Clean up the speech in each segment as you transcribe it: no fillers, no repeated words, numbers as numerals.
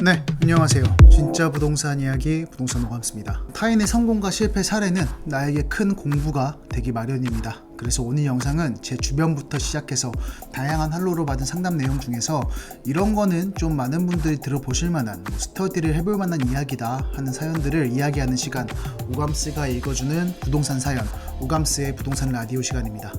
네, 안녕하세요. 진짜 부동산 이야기 부동산 오감스입니다. 타인의 성공과 실패 사례는 나에게 큰 공부가 되기 마련입니다. 그래서 오늘 영상은 제 주변부터 시작해서 다양한 할로로 받은 상담 내용 중에서 이런 거는 좀 많은 분들이 들어보실 만한 스터디를 해볼 만한 이야기다 하는 사연들을 이야기하는 시간, 오감스가 읽어주는 부동산 사연, 오감스의 부동산 라디오 시간입니다.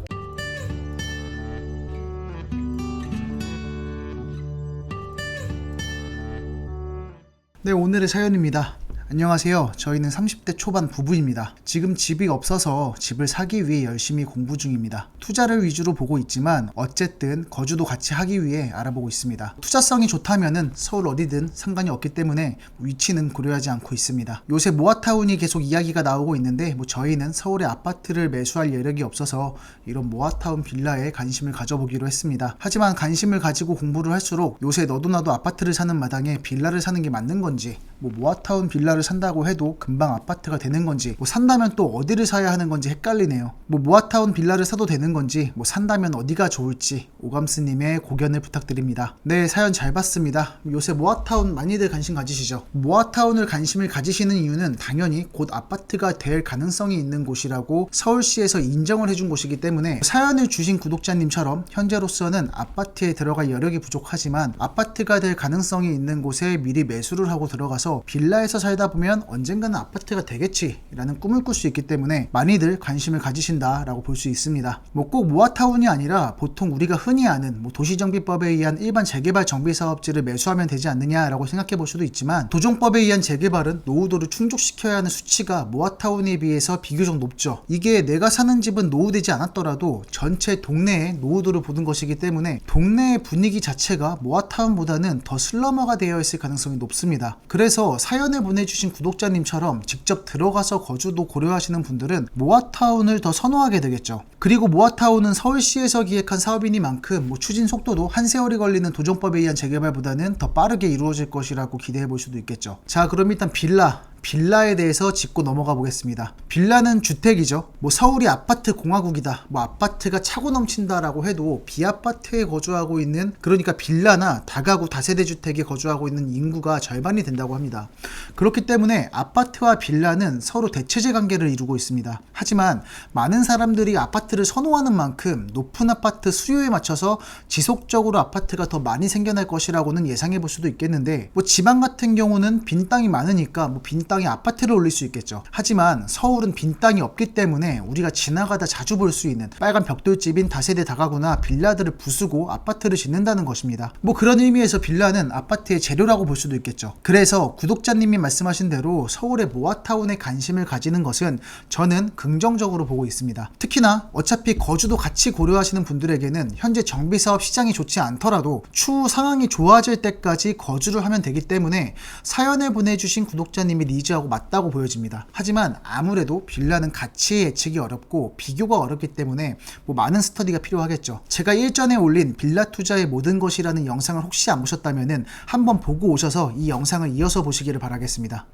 네, 오늘의 사연입니다. 안녕하세요. 저희는 30대 초반 부부입니다. 지금 집이 없어서 집을 사기 위해 열심히 공부 중입니다. 투자를 위주로 보고 있지만 어쨌든 거주도 같이 하기 위해 알아보고 있습니다. 투자성이 좋다면은 서울 어디든 상관이 없기 때문에 위치는 고려하지 않고 있습니다. 요새 모아타운이 계속 이야기가 나오고 있는데 저희는 서울의 아파트를 매수할 여력이 없어서 이런 모아타운 빌라에 관심을 가져보기로 했습니다. 하지만 관심을 가지고 공부를 할수록 요새 너도나도 아파트를 사는 마당에 빌라를 사는 게 맞는 건지, 모아타운 빌라를 산다고 해도 금방 아파트가 되는 건지, 산다면 또 어디를 사야 하는 건지 헷갈리네요. 모아타운 빌라를 사도 되는 건지, 산다면 어디가 좋을지 오감스님의 고견을 부탁드립니다. 네, 사연 잘 봤습니다. 요새 모아타운 많이들 관심 가지시죠. 모아타운을 관심을 가지시는 이유는 당연히 곧 아파트가 될 가능성이 있는 곳이라고 서울시에서 인정을 해준 곳이기 때문에, 사연을 주신 구독자님처럼 현재로서는 아파트에 들어갈 여력이 부족하지만 아파트가 될 가능성이 있는 곳에 미리 매수를 하고 들어가서 빌라에서 살다 보면 언젠가는 아파트가 되겠지 라는 꿈을 꿀 수 있기 때문에 많이들 관심을 가지신다 라고 볼 수 있습니다. 꼭 모아타운이 아니라 보통 우리가 흔히 아는 도시정비법에 의한 일반 재개발 정비사업지를 매수하면 되지 않느냐 라고 생각해 볼 수도 있지만, 도정법에 의한 재개발은 노후도를 충족시켜야 하는 수치가 모아타운에 비해서 비교적 높죠. 이게 내가 사는 집은 노후되지 않았더라도 전체 동네의 노후도를 보는 것이기 때문에 동네의 분위기 자체가 모아타운보다는 더 슬러머가 되어 있을 가능성이 높습니다. 그래서 사연을 보내주신 구독자님처럼 직접 들어가서 거주도 고려하시는 분들은 모아타운을 더 선호하게 되겠죠. 그리고 모아타운은 서울시에서 기획한 사업이니만큼 추진 속도도 한 세월이 걸리는 도정법에 의한 재개발보다는 더 빠르게 이루어질 것이라고 기대해 볼 수도 있겠죠. 자, 그럼 일단 빌라에 대해서 짚고 넘어가 보겠습니다. 빌라는 주택이죠. 서울이 아파트 공화국이다, 아파트가 차고 넘친다라고 해도 비아파트에 거주하고 있는, 그러니까 빌라나 다가구 다세대 주택에 거주하고 있는 인구가 절반이 된다고 합니다. 그렇기 때문에 아파트와 빌라는 서로 대체제 관계를 이루고 있습니다. 하지만 많은 사람들이 아파트를 선호하는 만큼 높은 아파트 수요에 맞춰서 지속적으로 아파트가 더 많이 생겨날 것이라고는 예상해 볼 수도 있겠는데, 지방 같은 경우는 빈 땅이 많으니까 빈 땅에 아파트를 올릴 수 있겠죠. 하지만 서울은 빈 땅이 없기 때문에 우리가 지나가다 자주 볼 수 있는 빨간 벽돌집인 다세대 다가구나 빌라들을 부수고 아파트를 짓는다는 것입니다. 그런 의미에서 빌라는 아파트의 재료라고 볼 수도 있겠죠. 그래서 구독자님이 말씀하신 대로 서울의 모아타운에 관심을 가지는 것은 저는 긍정적으로 보고 있습니다. 특히나 어차피 거주도 같이 고려하시는 분들에게는 현재 정비사업 시장이 좋지 않더라도 추후 상황이 좋아질 때까지 거주를 하면 되기 때문에 사연을 보내주신 구독자님이 니즈하고 맞다고 보여집니다. 하지만 아무래도 빌라는 가치 예측이 어렵고 비교가 어렵기 때문에 많은 스터디가 필요하겠죠. 제가 일전에 올린 빌라 투자의 모든 것이라는 영상을 혹시 안 보셨다면 한번 보고 오셔서 이 영상을 이어서 보시기를 바라겠습니다.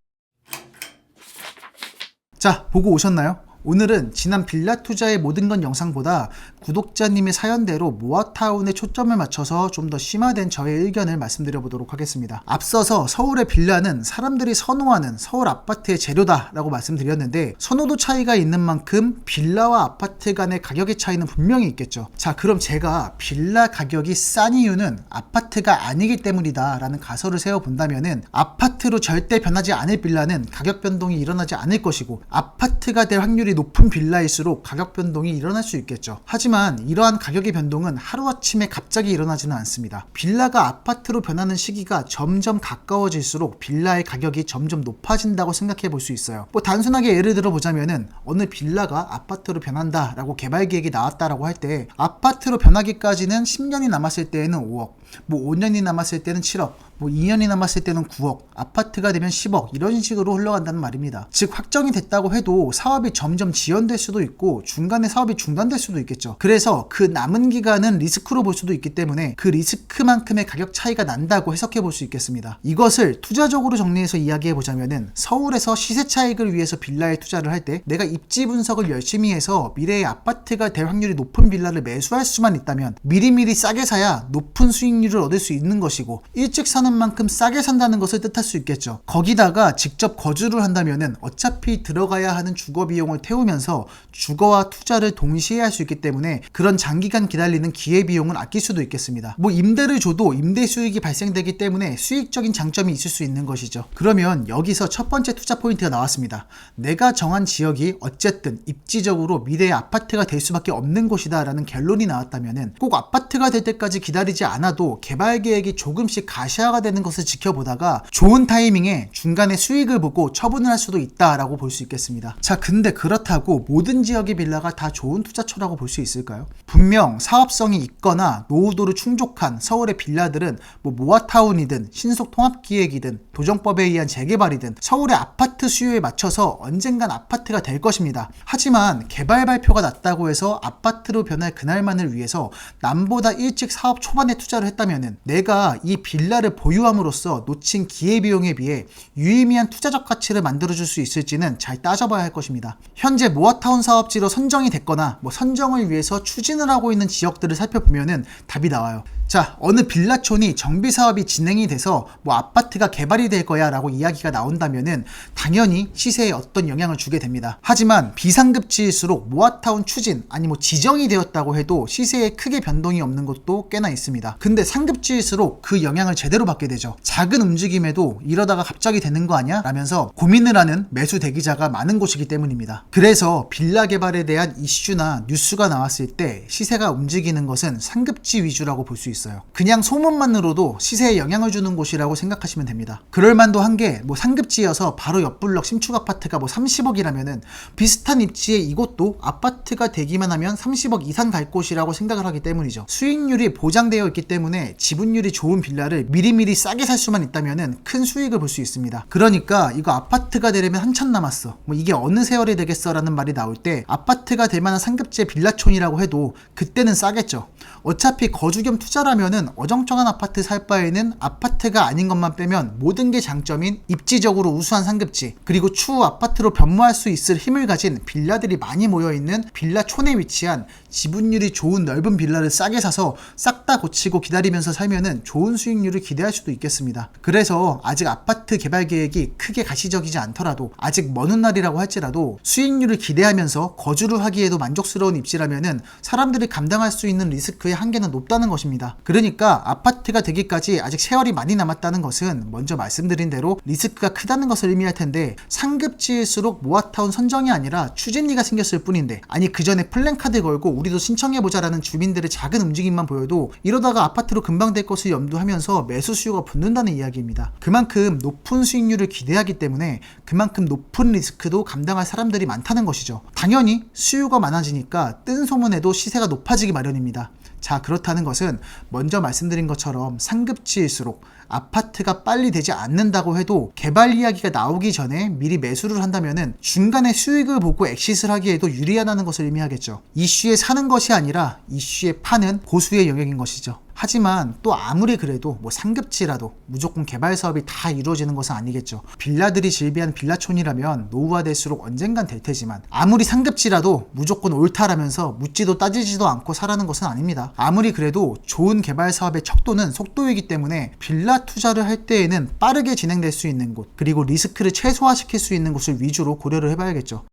자, 보고 오셨나요? 오늘은 지난 빌라 투자의 모든 건 영상보다 구독자님의 사연대로 모아타운에 초점을 맞춰서 좀 더 심화된 저의 의견을 말씀드려 보도록 하겠습니다. 앞서서 서울의 빌라는 사람들이 선호하는 서울 아파트의 재료다 라고 말씀드렸는데, 선호도 차이가 있는 만큼 빌라와 아파트 간의 가격의 차이는 분명히 있겠죠. 자, 그럼 제가 빌라 가격이 싼 이유는 아파트가 아니기 때문이다 라는 가설을 세워본다면은, 아파트로 절대 변하지 않을 빌라는 가격 변동이 일어나지 않을 것이고, 아파트가 될 확률이 높은 빌라일수록 가격 변동이 일어날 수 있겠죠. 하지만 이러한 가격의 변동은 하루아침에 갑자기 일어나지는 않습니다. 빌라가 아파트로 변하는 시기가 점점 가까워질수록 빌라의 가격이 점점 높아진다고 생각해 볼 수 있어요. 단순하게 예를 들어 보자면은, 어느 빌라가 아파트로 변한다 라고 개발 계획이 나왔다라고 할 때, 아파트로 변하기까지는 10년이 남았을 때에는 5억, 5년이 남았을 때는 7억, 2년이 남았을 때는 9억, 아파트가 되면 10억, 이런 식으로 흘러간다는 말입니다. 즉 확정이 됐다고 해도 사업이 점점 점점 지연될 수도 있고 중간에 사업이 중단될 수도 있겠죠. 그래서 그 남은 기간은 리스크로 볼 수도 있기 때문에 그 리스크만큼의 가격 차이가 난다고 해석해 볼 수 있겠습니다. 이것을 투자적으로 정리해서 이야기해 보자면은 서울에서 시세 차익을 위해서 빌라에 투자를 할 때 내가 입지 분석을 열심히 해서 미래의 아파트가 될 확률이 높은 빌라를 매수할 수만 있다면 미리미리 싸게 사야 높은 수익률을 얻을 수 있는 것이고 일찍 사는 만큼 싸게 산다는 것을 뜻할 수 있겠죠. 거기다가 직접 거주를 한다면은 어차피 들어가야 하는 주거 비용을 태우면서 주거와 투자를 동시에 할 수 있기 때문에 그런 장기간 기다리는 기회 비용을 아낄 수도 있겠습니다. 뭐 임대를 줘도 임대 수익이 발생되기 때문에 수익적인 장점이 있을 수 있는 것이죠. 그러면 여기서 첫 번째 투자 포인트가 나왔습니다. 내가 정한 지역이 어쨌든 입지적으로 미래의 아파트가 될 수밖에 없는 곳이다 라는 결론이 나왔다면은 꼭 아파트가 될 때까지 기다리지 않아도 개발 계획이 조금씩 가시화가 되는 것을 지켜보다가 좋은 타이밍에 중간에 수익을 보고 처분을 할 수도 있다라고 볼 수 있겠습니다. 자, 근데 그렇다고 모든 지역의 빌라가 다 좋은 투자처라고 볼 수 있을까요? 분명 사업성이 있거나 노후도를 충족한 서울의 빌라들은 뭐 모아타운이든 신속통합기획이든 도정법에 의한 재개발이든 서울의 아파트 수요에 맞춰서 언젠간 아파트가 될 것입니다. 하지만 개발 발표가 났다고 해서 아파트로 변할 그날만을 위해서 남보다 일찍 사업 초반에 투자를 했다면은 내가 이 빌라를 보유함으로써 놓친 기회비용에 비해 유의미한 투자적 가치를 만들어줄 수 있을지는 잘 따져봐야 할 것입니다. 현재 모아타운 사업지로 선정이 됐거나 선정을 위해서 추진을 하고 있는 지역들을 살펴보면은 답이 나와요. 자, 어느 빌라촌이 정비 사업이 진행이 돼서 아파트가 개발이 될 거야 라고 이야기가 나온다면은 당연히 시세에 어떤 영향을 주게 됩니다. 하지만 비상급지일수록 모아타운 추진 아니 지정이 되었다고 해도 시세에 크게 변동이 없는 곳도 꽤나 있습니다. 근데 상급지일수록 그 영향을 제대로 받게 되죠. 작은 움직임에도 이러다가 갑자기 되는 거 아니야? 라면서 고민을 하는 매수 대기자가 많은 곳이기 때문입니다. 그래서 빌라 개발에 대한 이슈나 뉴스가 나왔을 때 시세가 움직이는 것은 상급지 위주라고 볼 수 있어요. 그냥 소문만으로도 시세에 영향을 주는 곳이라고 생각하시면 됩니다. 그럴만도 한 게 상급지여서 바로 옆블럭 신축 아파트가 30억이라면은 비슷한 입지에 이곳도 아파트가 되기만 하면 30억 이상 갈 곳이라고 생각을 하기 때문이죠. 수익률이 보장되어 있기 때문에 지분율이 좋은 빌라를 미리미리 싸게 살 수만 있다면은 큰 수익을 볼 수 있습니다. 그러니까 이거 아파트가 되려면 한참 남았어. 이게 어느 세월이 되겠어 라는 말이 나올 때 아파트가 될 만한 상급지의 빌라촌이라고 해도 그때는 싸겠죠. 어차피 거주 겸 투자라면은 어정쩡한 아파트 살 바에는 아파트가 아닌 것만 빼면 모든 게 장점인 입지적으로 우수한 상급지 그리고 추후 아파트로 변모할 수 있을 힘을 가진 빌라들이 많이 모여있는 빌라촌에 위치한 지분율이 좋은 넓은 빌라를 싸게 사서 싹 다 고치고 기다리면서 살면은 좋은 수익률을 기대할 수도 있겠습니다. 그래서 아직 아파트 개발 계획이 크게 가시적이지 않더라도 아직 먼 훗날이라고 할지라도 수익률을 기대하면서 거주를 하기에도 만족스러운 입지라면은 사람들이 감당할 수 있는 리스크의 한계는 높다는 것입니다. 그러니까 아파트가 되기까지 아직 세월이 많이 남았다는 것은 먼저 말씀드린 대로 리스크가 크다는 것을 의미할 텐데 상급지일수록 모아타운 선정이 아니라 추진리가 생겼을 뿐인데 아니 그 전에 플랜카드 걸고 우리도 신청해보자라는 주민들의 작은 움직임만 보여도 이러다가 아파트로 금방 될 것을 염두하면서 매수 수요가 붙는다는 이야기입니다. 그만큼 높은 수익률을 기대하기 때문에 그만큼 높은 리스크도 감당할 사람들이 많다는 것이죠. 당연히 수요가 많아지니까 뜬 소문에도 시세가 높아지기 마련입니다. 자, 그렇다는 것은 먼저 말씀드린 것처럼 상급지일수록 아파트가 빨리 되지 않는다고 해도 개발 이야기가 나오기 전에 미리 매수를 한다면은 중간에 수익을 보고 엑시트를 하기에도 유리하다는 것을 의미하겠죠. 이슈에 사는 것이 아니라 이슈에 파는 고수의 영역인 것이죠. 하지만 또 아무리 그래도 상급지라도 무조건 개발 사업이 다 이루어지는 것은 아니겠죠. 빌라들이 즐비한 빌라촌이라면 노후화될수록 언젠간 될 테지만 아무리 상급지라도 무조건 옳다라면서 묻지도 따지지도 않고 사라는 것은 아닙니다. 아무리 그래도 좋은 개발 사업의 척도는 속도이기 때문에 빌라 투자를 할 때에는 빠르게 진행될 수 있는 곳 그리고 리스크를 최소화시킬 수 있는 곳을 위주로 고려를 해봐야겠죠.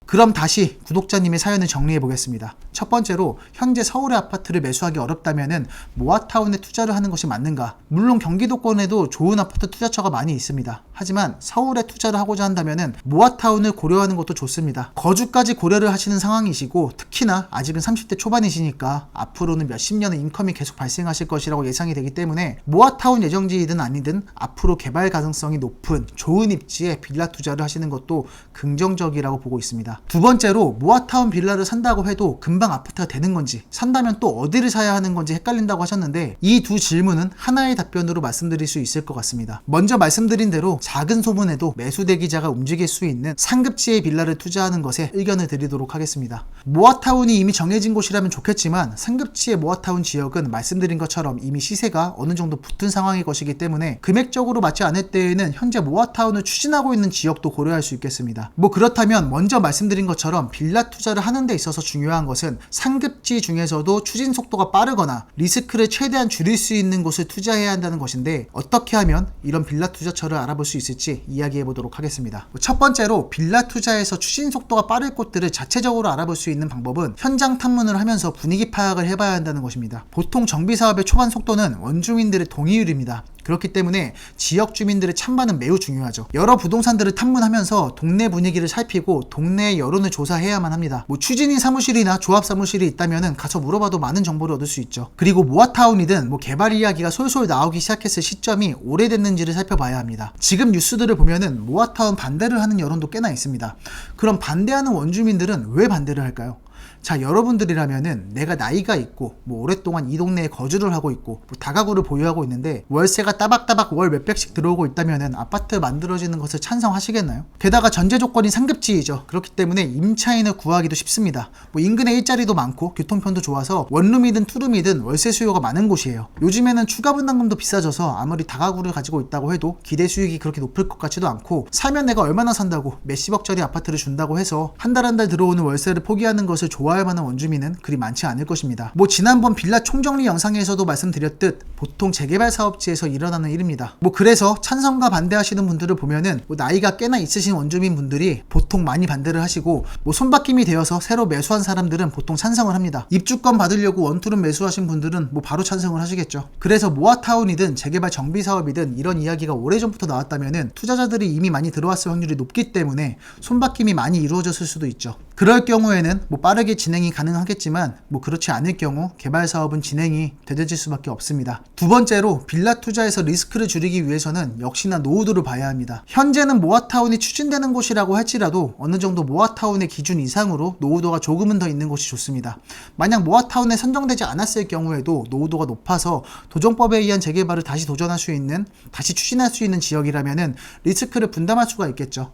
그럼 다시 구독자님의 사연을 정리해 보겠습니다. 첫 번째로 현재 서울의 아파트를 매수하기 어렵다면은 모아타운에 투자를 하는 것이 맞는가? 물론 경기도권에도 좋은 아파트 투자처가 많이 있습니다. 하지만 서울에 투자를 하고자 한다면은 모아타운을 고려하는 것도 좋습니다. 거주까지 고려를 하시는 상황이시고 특히나 아직은 30대 초반이시니까 앞으로는 몇십 년의 인컴이 계속 발생하실 것이라고 예상이 되기 때문에 모아타운 예정지이든 아니든 앞으로 개발 가능성이 높은 좋은 입지에 빌라 투자를 하시는 것도 긍정적이라고 보고 있습니다. 두 번째로 모아타운 빌라를 산다고 해도 금방 관리방 아파트가 되는 건지, 산다면 또 어디를 사야 하는 건지 헷갈린다고 하셨는데, 이 두 질문은 하나의 답변으로 말씀드릴 수 있을 것 같습니다. 먼저 말씀드린 대로 작은 소문에도 매수 대기자가 움직일 수 있는 상급지의 빌라를 투자하는 것에 의견을 드리도록 하겠습니다. 모아타운이 이미 정해진 곳이라면 좋겠지만 상급지의 모아타운 지역은 말씀드린 것처럼 이미 시세가 어느 정도 붙은 상황의 것이기 때문에 금액적으로 맞지 않을 때에는 현재 모아타운을 추진하고 있는 지역도 고려할 수 있겠습니다. 그렇다면 먼저 말씀드린 것처럼 빌라 투자를 하는 데 있어서 중요한 것은 상급지 중에서도 추진 속도가 빠르거나 리스크를 최대한 줄일 수 있는 곳을 투자해야 한다는 것인데, 어떻게 하면 이런 빌라 투자처를 알아볼 수 있을지 이야기해 보도록 하겠습니다. 첫 번째로 빌라 투자에서 추진 속도가 빠를 곳들을 자체적으로 알아볼 수 있는 방법은 현장 탐문을 하면서 분위기 파악을 해봐야 한다는 것입니다. 보통 정비사업의 초반 속도는 원주민들의 동의율입니다. 그렇기 때문에 지역 주민들의 찬반은 매우 중요하죠. 여러 부동산들을 탐문하면서 동네 분위기를 살피고 동네의 여론을 조사해야만 합니다. 추진인 사무실이나 조합 사무실이 있다면 가서 물어봐도 많은 정보를 얻을 수 있죠. 그리고 모아타운이든 개발 이야기가 솔솔 나오기 시작했을 시점이 오래됐는지를 살펴봐야 합니다. 지금 뉴스들을 보면은 모아타운 반대를 하는 여론도 꽤나 있습니다. 그럼 반대하는 원주민들은 왜 반대를 할까요? 자, 여러분들이라면은 내가 나이가 있고 오랫동안 이 동네에 거주를 하고 있고 다가구를 보유하고 있는데 월세가 따박따박 월 몇백씩 들어오고 있다면은 아파트 만들어지는 것을 찬성하시겠나요? 게다가 전제 조건이 상급지이죠. 그렇기 때문에 임차인을 구하기도 쉽습니다. 인근에 일자리도 많고 교통편도 좋아서 원룸이든 투룸이든 월세 수요가 많은 곳이에요. 요즘에는 추가 분담금도 비싸져서 아무리 다가구를 가지고 있다고 해도 기대 수익이 그렇게 높을 것 같지도 않고, 살면 내가 얼마나 산다고 몇십억짜리 아파트를 준다고 해서 한 달 한 달 들어오는 월세를 포기하는 것을 좋아할 만한 원주민은 그리 많지 않을 것입니다. 지난번 빌라 총정리 영상에서도 말씀드렸듯 보통 재개발 사업지에서 일어나는 일입니다. 그래서 찬성과 반대하시는 분들을 보면은 나이가 꽤나 있으신 원주민 분들이 보통 많이 반대를 하시고, 손바뀜이 되어서 새로 매수한 사람들은 보통 찬성을 합니다. 입주권 받으려고 원투룸 매수하신 분들은 바로 찬성을 하시겠죠. 그래서 모아타운이든 재개발 정비 사업이든 이런 이야기가 오래전부터 나왔다면은 투자자들이 이미 많이 들어왔을 확률이 높기 때문에 손바뀜이 많이 이루어졌을 수도 있죠. 그럴 경우에는 빠르게 진행이 가능하겠지만 그렇지 않을 경우 개발 사업은 진행이 되어질 수밖에 없습니다. 두 번째로 빌라 투자에서 리스크를 줄이기 위해서는 역시나 노후도를 봐야 합니다. 현재는 모아타운이 추진되는 곳이라고 할지라도 어느 정도 모아타운의 기준 이상으로 노후도가 조금은 더 있는 곳이 좋습니다. 만약 모아타운에 선정되지 않았을 경우에도 노후도가 높아서 도정법에 의한 재개발을 다시 도전할 수 있는, 다시 추진할 수 있는 지역이라면은 리스크를 분담할 수가 있겠죠.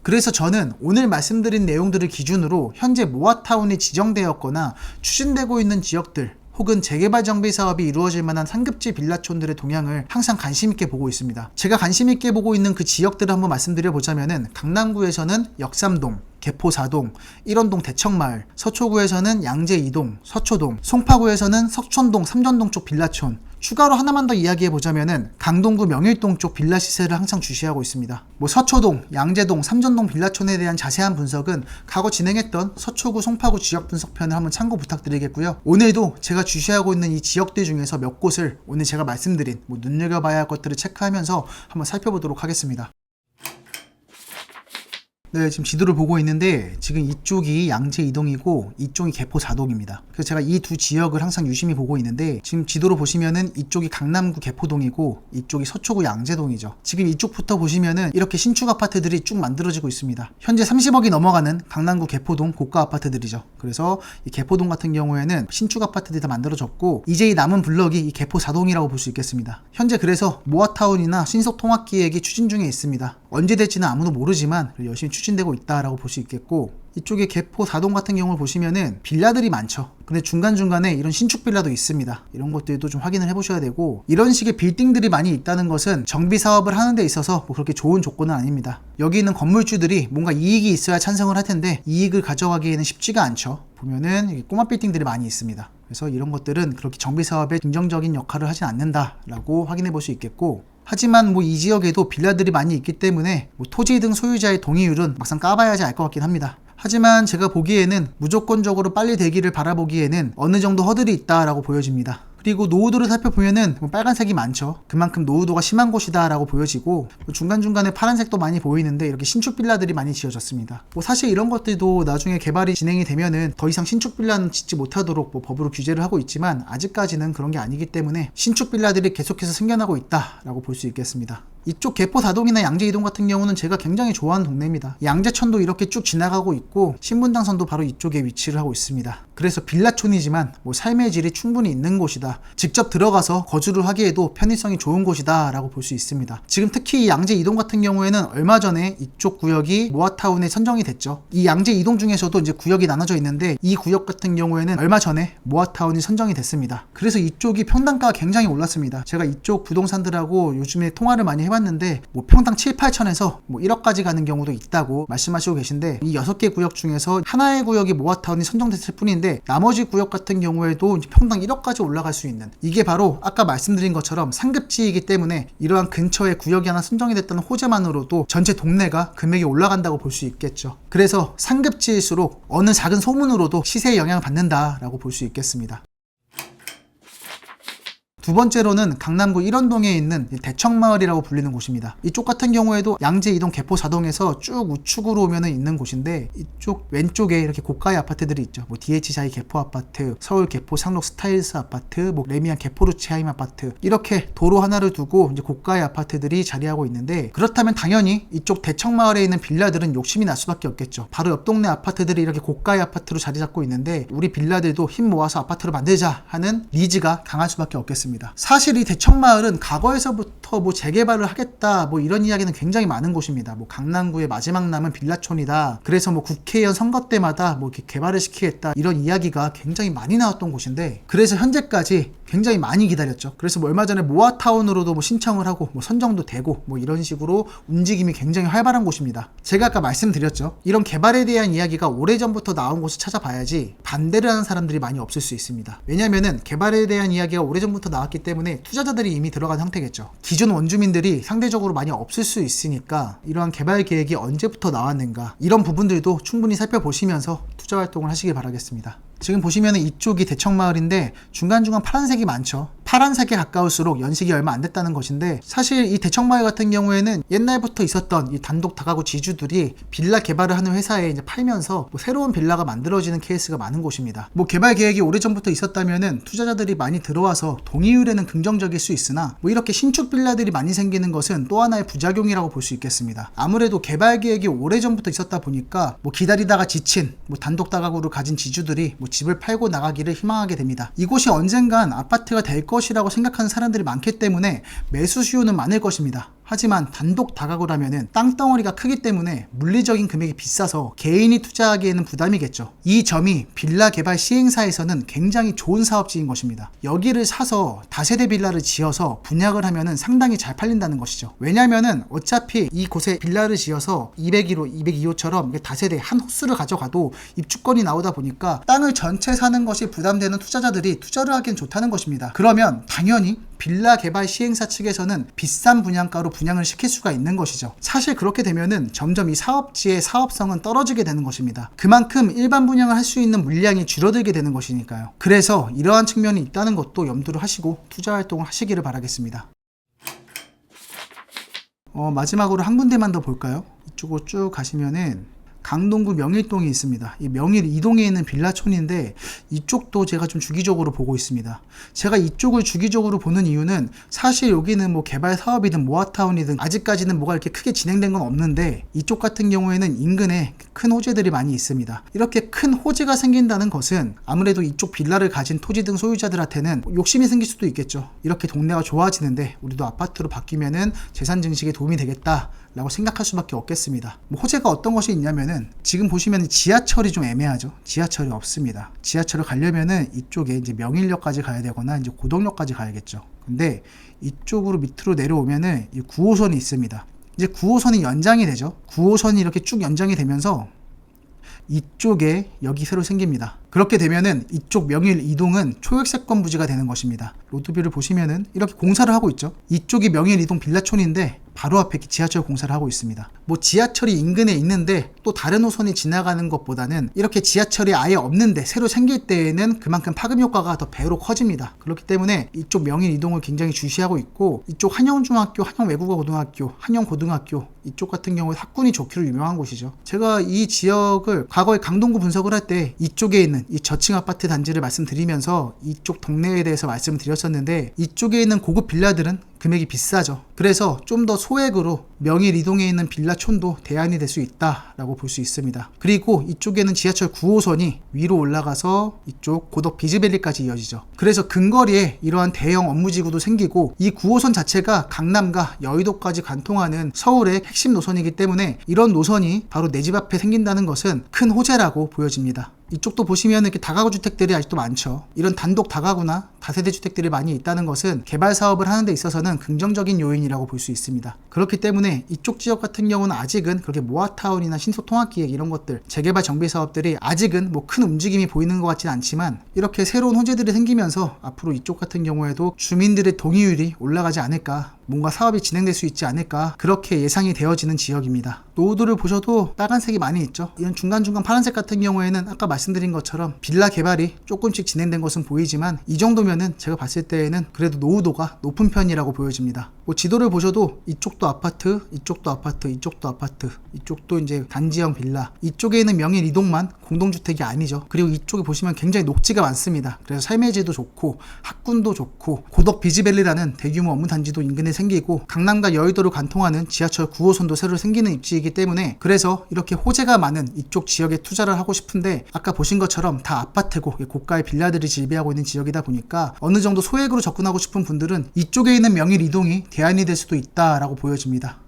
그래서 저는 오늘 말씀드린 내용들을 기준으로 현재 모아타운이 지정되었거나 추진되고 있는 지역들 혹은 재개발 정비 사업이 이루어질 만한 상급지 빌라촌들의 동향을 항상 관심있게 보고 있습니다. 제가 관심있게 보고 있는 그 지역들을 한번 말씀드려 보자면은, 강남구에서는 역삼동, 개포 4동, 일원동 대청마을, 서초구에서는 양재 2동, 서초동, 송파구에서는 석촌동, 삼전동 쪽 빌라촌, 추가로 하나만 더 이야기해 보자면은 강동구 명일동 쪽 빌라 시세를 항상 주시하고 있습니다. 서초동, 양재동, 삼전동 빌라촌에 대한 자세한 분석은 과거 진행했던 서초구, 송파구 지역 분석편을 한번 참고 부탁드리겠고요. 오늘도 제가 주시하고 있는 이 지역들 중에서 몇 곳을 오늘 제가 말씀드린 눈여겨봐야 할 것들을 체크하면서 한번 살펴보도록 하겠습니다. 네, 지금 지도를 보고 있는데 지금 이쪽이 양재 2동이고 이쪽이 개포 4동입니다. 그래서 제가 이 두 지역을 항상 유심히 보고 있는데, 지금 지도로 보시면은 이쪽이 강남구 개포동이고 이쪽이 서초구 양재동이죠. 지금 이쪽부터 보시면은 이렇게 신축 아파트들이 쭉 만들어지고 있습니다. 현재 30억이 넘어가는 강남구 개포동 고가 아파트들이죠. 그래서 이 개포동 같은 경우에는 신축 아파트들이 다 만들어졌고, 이제 이 남은 블럭이 이 개포 4동이라고 볼 수 있겠습니다. 현재 그래서 모아타운이나 신속통합기획이 추진 중에 있습니다. 언제 될지는 아무도 모르지만 열심히 추진되고 있다라고 볼 수 있겠고, 이쪽에 개포 4동 같은 경우를 보시면은 빌라들이 많죠. 근데 중간중간에 이런 신축 빌라도 있습니다. 이런 것들도 좀 확인을 해보셔야 되고, 이런 식의 빌딩들이 많이 있다는 것은 정비 사업을 하는 데 있어서 그렇게 좋은 조건은 아닙니다. 여기 있는 건물주들이 뭔가 이익이 있어야 찬성을 할 텐데 이익을 가져가기에는 쉽지가 않죠. 보면은 꼬마 빌딩들이 많이 있습니다. 그래서 이런 것들은 그렇게 정비 사업에 긍정적인 역할을 하진 않는다라고 확인해 볼 수 있겠고, 하지만 이 지역에도 빌라들이 많이 있기 때문에 토지 등 소유자의 동의율은 막상 까봐야지 알 것 같긴 합니다. 하지만 제가 보기에는 무조건적으로 빨리 되기를 바라보기에는 어느 정도 허들이 있다라고 보여집니다. 그리고 노후도를 살펴보면은 빨간색이 많죠. 그만큼 노후도가 심한 곳이다 라고 보여지고, 중간중간에 파란색도 많이 보이는데 이렇게 신축 빌라들이 많이 지어졌습니다. 사실 이런 것들도 나중에 개발이 진행이 되면은 더 이상 신축 빌라는 짓지 못하도록 법으로 규제를 하고 있지만, 아직까지는 그런 게 아니기 때문에 신축 빌라들이 계속해서 생겨나고 있다 라고 볼 수 있겠습니다. 이쪽 개포사동이나 양재이동 같은 경우는 제가 굉장히 좋아하는 동네입니다. 양재천도 이렇게 쭉 지나가고 있고 신분당선도 바로 이쪽에 위치를 하고 있습니다. 그래서 빌라촌이지만 뭐 삶의 질이 충분히 있는 곳이다. 직접 들어가서 거주를 하기에도 편의성이 좋은 곳이다 라고 볼 수 있습니다. 지금 특히 이 양재이동 같은 경우에는 얼마 전에 이쪽 구역이 모아타운에 선정이 됐죠. 이 양재이동 중에서도 이제 구역이 나눠져 있는데 이 구역 같은 경우에는 얼마 전에 모아타운이 선정이 됐습니다. 그래서 이쪽이 평당가가 굉장히 올랐습니다. 제가 이쪽 부동산들하고 요즘에 통화를 많이 해봤는데 뭐 평당 7, 8천에서 뭐 1억까지 가는 경우도 있다고 말씀하시고 계신데 이 6개 구역 중에서 하나의 구역이 모아타운이 선정됐을 뿐인데 나머지 구역 같은 경우에도 평당 1억까지 올라갈 수 있는, 이게 바로 아까 말씀드린 것처럼 상급지이기 때문에 이러한 근처에 구역이 하나 선정이 됐다는 호재만으로도 전체 동네가 금액이 올라간다고 볼 수 있겠죠. 그래서 상급지일수록 어느 작은 소문으로도 시세에 영향을 받는다라고 볼 수 있겠습니다. 두 번째로는 강남구 1원동에 있는 대청마을이라고 불리는 곳입니다. 이쪽 같은 경우에도 양재이동 개포사동에서 쭉 우측으로 오면 있는 곳인데 이쪽 왼쪽에 이렇게 고가의 아파트들이 있죠. 뭐 DH자이 개포 아파트, 서울 개포 상록 스타일스 아파트, 뭐 레미안 개포루치하임 아파트, 이렇게 도로 하나를 두고 이제 고가의 아파트들이 자리하고 있는데, 그렇다면 당연히 이쪽 대청마을에 있는 빌라들은 욕심이 날 수밖에 없겠죠. 바로 옆 동네 아파트들이 이렇게 고가의 아파트로 자리 잡고 있는데 우리 빌라들도 힘 모아서 아파트로 만들자 하는 니즈가 강할 수밖에 없겠습니다. 사실 이 대청마을은 과거에서부터 뭐 재개발을 하겠다 뭐 이런 이야기는 굉장히 많은 곳입니다. 뭐 강남구의 마지막 남은 빌라촌이다. 그래서 뭐 국회의원 선거 때마다 뭐 이렇게 개발을 시키겠다 이런 이야기가 굉장히 많이 나왔던 곳인데, 그래서 현재까지 굉장히 많이 기다렸죠. 그래서 뭐 얼마 전에 모아타운으로도 뭐 신청을 하고 뭐 선정도 되고 뭐 이런 식으로 움직임이 굉장히 활발한 곳입니다. 제가 아까 말씀드렸죠. 이런 개발에 대한 이야기가 오래전부터 나온 곳을 찾아봐야지 반대를 하는 사람들이 많이 없을 수 있습니다. 왜냐면은 개발에 대한 이야기가 오래전부터 나왔기 때문에 투자자들이 이미 들어간 상태겠죠. 기존 원주민들이 상대적으로 많이 없을 수 있으니까 이러한 개발 계획이 언제부터 나왔는가, 이런 부분들도 충분히 살펴보시면서 투자 활동을 하시길 바라겠습니다. 지금 보시면 이쪽이 대청마을인데 중간중간 파란색이 많죠. 파란색에 가까울수록 연식이 얼마 안 됐다는 것인데, 사실 이 대청마을 같은 경우에는 옛날부터 있었던 이 단독 다가구 지주들이 빌라 개발을 하는 회사에 이제 팔면서 뭐 새로운 빌라가 만들어지는 케이스가 많은 곳입니다. 뭐 개발 계획이 오래전부터 있었다면은 투자자들이 많이 들어와서 동의율에는 긍정적일 수 있으나 뭐 이렇게 신축 빌라들이 많이 생기는 것은 또 하나의 부작용이라고 볼 수 있겠습니다. 아무래도 개발 계획이 오래전부터 있었다 보니까 뭐 기다리다가 지친 뭐 단독 다가구를 가진 지주들이 뭐 집을 팔고 나가기를 희망하게 됩니다. 이곳이 언젠간 아파트가 될 것이라고 생각하는 사람들이 많기 때문에 매수 수요는 많을 것입니다. 하지만 단독 다가구라면은 땅덩어리가 크기 때문에 물리적인 금액이 비싸서 개인이 투자하기에는 부담이겠죠. 이 점이 빌라 개발 시행사에서는 굉장히 좋은 사업지인 것입니다. 여기를 사서 다세대 빌라를 지어서 분양을 하면은 상당히 잘 팔린다는 것이죠. 왜냐면은 어차피 이곳에 빌라를 지어서 201호, 202호처럼 다세대 한 호수를 가져가도 입주권이 나오다 보니까 땅을 전체 사는 것이 부담되는 투자자들이 투자를 하기엔 좋다는 것입니다. 그러면 당연히 빌라 개발 시행사 측에서는 비싼 분양가로 분양을 시킬 수가 있는 것이죠. 사실 그렇게 되면은 점점 이 사업지의 사업성은 떨어지게 되는 것입니다. 그만큼 일반 분양을 할 수 있는 물량이 줄어들게 되는 것이니까요. 그래서 이러한 측면이 있다는 것도 염두를 하시고 투자 활동을 하시기를 바라겠습니다. 마지막으로 한 군데만 더 볼까요? 이쪽으로 쭉 가시면은 강동구 명일동이 있습니다. 이 명일 2동에 있는 빌라촌인데 이쪽도 제가 좀 주기적으로 보고 있습니다. 제가 이쪽을 주기적으로 보는 이유는 사실 여기는 뭐 개발 사업이든 모아타운이든 아직까지는 뭐가 이렇게 크게 진행된 건 없는데 이쪽 같은 경우에는 인근에 큰 호재들이 많이 있습니다. 이렇게 큰 호재가 생긴다는 것은 아무래도 이쪽 빌라를 가진 토지 등 소유자들한테는 욕심이 생길 수도 있겠죠. 이렇게 동네가 좋아지는데 우리도 아파트로 바뀌면은 재산 증식에 도움이 되겠다 라고 생각할 수밖에 없겠습니다. 뭐 호재가 어떤 것이 있냐면은 지금 보시면 지하철이 좀 애매하죠. 지하철이 없습니다. 지하철을 가려면은 이쪽에 이제 명일역까지 가야 되거나 이제 고덕역까지 가야겠죠. 근데 이쪽으로 밑으로 내려오면은 이 9호선이 있습니다. 이제 9호선이 연장이 되죠. 9호선이 이렇게 쭉 연장이 되면서 이쪽에 여기 새로 생깁니다. 그렇게 되면은 이쪽 명일 2동은 초역세권 부지가 되는 것입니다. 로드뷰를 보시면은 이렇게 공사를 하고 있죠. 이쪽이 명일 2동 빌라촌인데 바로 앞에 지하철 공사를 하고 있습니다. 뭐 지하철이 인근에 있는데 또 다른 호선이 지나가는 것보다는 이렇게 지하철이 아예 없는데 새로 생길 때에는 그만큼 파급 효과가 더 배로 커집니다. 그렇기 때문에 이쪽 명일 2동을 굉장히 주시하고 있고, 이쪽 한영중학교, 한영외국어고등학교, 한영고등학교 이쪽 같은 경우에 학군이 좋기로 유명한 곳이죠. 제가 이 지역을 과거에 강동구 분석을 할 때 이쪽에 있는 있는 이 저층 아파트 단지를 말씀드리면서 이쪽 동네에 대해서 말씀드렸었는데, 이쪽에 있는 고급 빌라들은 금액이 비싸죠. 그래서 좀 더 소액으로 명일 이동에 있는 빌라촌도 대안이 될 수 있다라고 볼 수 있습니다. 그리고 이쪽에는 지하철 9호선이 위로 올라가서 이쪽 고덕 비즈밸리까지 이어지죠. 그래서 근거리에 이러한 대형 업무지구도 생기고, 이 9호선 자체가 강남과 여의도까지 관통하는 서울의 핵심 노선이기 때문에 이런 노선이 바로 내 집 앞에 생긴다는 것은 큰 호재라고 보여집니다. 이쪽도 보시면 이렇게 다가구 주택들이 아직도 많죠. 이런 단독 다가구나 다세대 주택들이 많이 있다는 것은 개발 사업을 하는 데 있어서는 긍정적인 요인이라고 볼 수 있습니다. 그렇기 때문에 이쪽 지역 같은 경우는 아직은 그렇게 모아타운이나 신소통합기획 이런 것들, 재개발 정비 사업들이 아직은 뭐 큰 움직임이 보이는 것 같지는 않지만, 이렇게 새로운 호재들이 생기면서 앞으로 이쪽 같은 경우에도 주민들의 동의율이 올라가지 않을까, 뭔가 사업이 진행될 수 있지 않을까, 그렇게 예상이 되어지는 지역입니다. 노후도를 보셔도 빨간색이 많이 있죠. 이런 중간중간 파란색 같은 경우에는 아까 말씀드린 것처럼 빌라 개발이 조금씩 진행된 것은 보이지만, 이 정도면은 제가 봤을 때에는 그래도 노후도가 높은 편이라고 보여집니다. 뭐 지도를 보셔도 이쪽도 아파트, 이쪽도 아파트, 이쪽도 아파트, 이쪽도 이제 단지형 빌라, 이쪽에 있는 명일 이동만 공동주택이 아니죠. 그리고 이쪽에 보시면 굉장히 녹지가 많습니다. 그래서 삶의 질도 좋고 학군도 좋고, 고덕 비즈밸리라는 대규모 업무 단지도 인근에 생기고, 강남과 여의도를 관통하는 지하철 9호선도 새로 생기는 입지이기 때문에, 그래서 이렇게 호재가 많은 이쪽 지역에 투자를 하고 싶은데, 아까 보신 것처럼 다 아파트고 고가의 빌라들이 질비하고 있는 지역이다 보니까 어느 정도 소액으로 접근하고 싶은 분들은 이쪽에 있는 명일 이동이 대안이 될 수도 있다라고 보여집니다.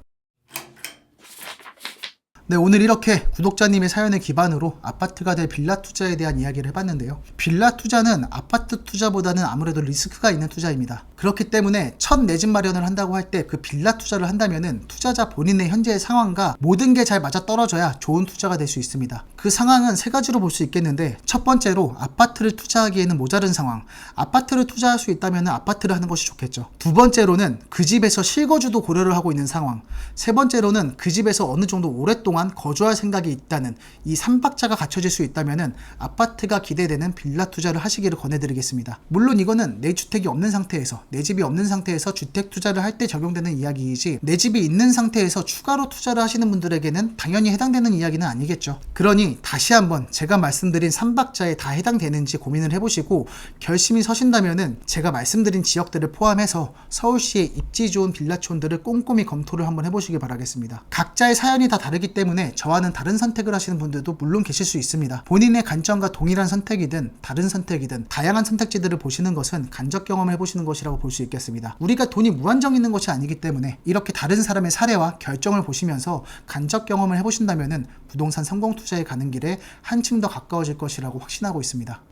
네, 오늘 이렇게 구독자님의 사연을 기반으로 아파트가 될 빌라 투자에 대한 이야기를 해봤는데요. 빌라 투자는 아파트 투자보다는 아무래도 리스크가 있는 투자입니다. 그렇기 때문에 첫 내 집 마련을 한다고 할 때 그 빌라 투자를 한다면은 투자자 본인의 현재의 상황과 모든 게 잘 맞아 떨어져야 좋은 투자가 될 수 있습니다. 그 상황은 세 가지로 볼 수 있겠는데, 첫 번째로 아파트를 투자하기에는 모자른 상황. 아파트를 투자할 수 있다면 아파트를 하는 것이 좋겠죠. 두 번째로는 그 집에서 실거주도 고려를 하고 있는 상황. 세 번째로는 그 집에서 어느 정도 오랫동안 거주할 생각이 있다는 이 3박자가 갖춰질 수 있다면 아파트가 기대되는 빌라 투자를 하시기를 권해드리겠습니다. 물론 이거는 내 주택이 없는 상태에서, 내 집이 없는 상태에서 주택 투자를 할 때 적용되는 이야기이지, 내 집이 있는 상태에서 추가로 투자를 하시는 분들에게는 당연히 해당되는 이야기는 아니겠죠. 그러니 다시 한번 제가 말씀드린 3박자에 다 해당되는지 고민을 해보시고 결심이 서신다면은 제가 말씀드린 지역들을 포함해서 서울시의 입지 좋은 빌라촌들을 꼼꼼히 검토를 한번 해보시기 바라겠습니다. 각자의 사연이 다 다르기 때문에 저와는 다른 선택을 하시는 분들도 물론 계실 수 있습니다. 본인의 관점과 동일한 선택이든 다른 선택이든 다양한 선택지들을 보시는 것은 간접 경험을 해보시는 것이라고 볼 수 있겠습니다. 우리가 돈이 무한정 있는 것이 아니기 때문에 이렇게 다른 사람의 사례와 결정을 보시면서 간접 경험을 해보신다면 부동산 성공 투자에 가는 길에 한층 더 가까워질 것이라고 확신하고 있습니다.